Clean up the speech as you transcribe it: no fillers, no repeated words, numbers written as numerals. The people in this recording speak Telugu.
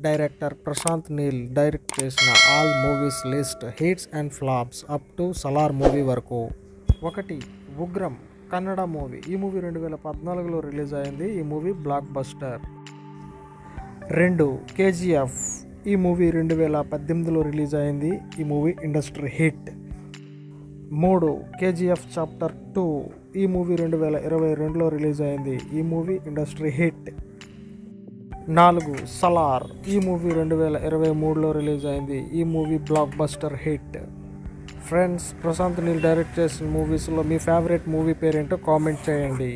డైరెక్టర్ ప్రశాంత్ నీల్ డైరెక్ట్ చేసిన all movies list hits and flops up to Salaar movie వరకు. 1. ఉగ్రం కన్నడ మూవీ. ఈ మూవీ 2014లో రిలీజ్ అయింది. ఈ మూవీ బ్లాక్ బస్టర్. 2. కేజీఎఫ్. ఈ మూవీ 2018లో రిలీజ్ అయింది. ఈ movie industry hit. 3. KGF chapter 2. ఈ మూవీ 2022లో రిలీజ్ అయింది. ఈ మూవీ ఇండస్ట్రీ హిట్. 4. సలార్. ఈ మూవీ 2023లో రిలీజ్ అయింది. ఈ movie blockbuster hit. Friends, Prashanth Neel direct చేసిన మూవీస్లో మీ ఫేవరెట్ మూవీ పేరేంటో కామెంట్ చేయండి.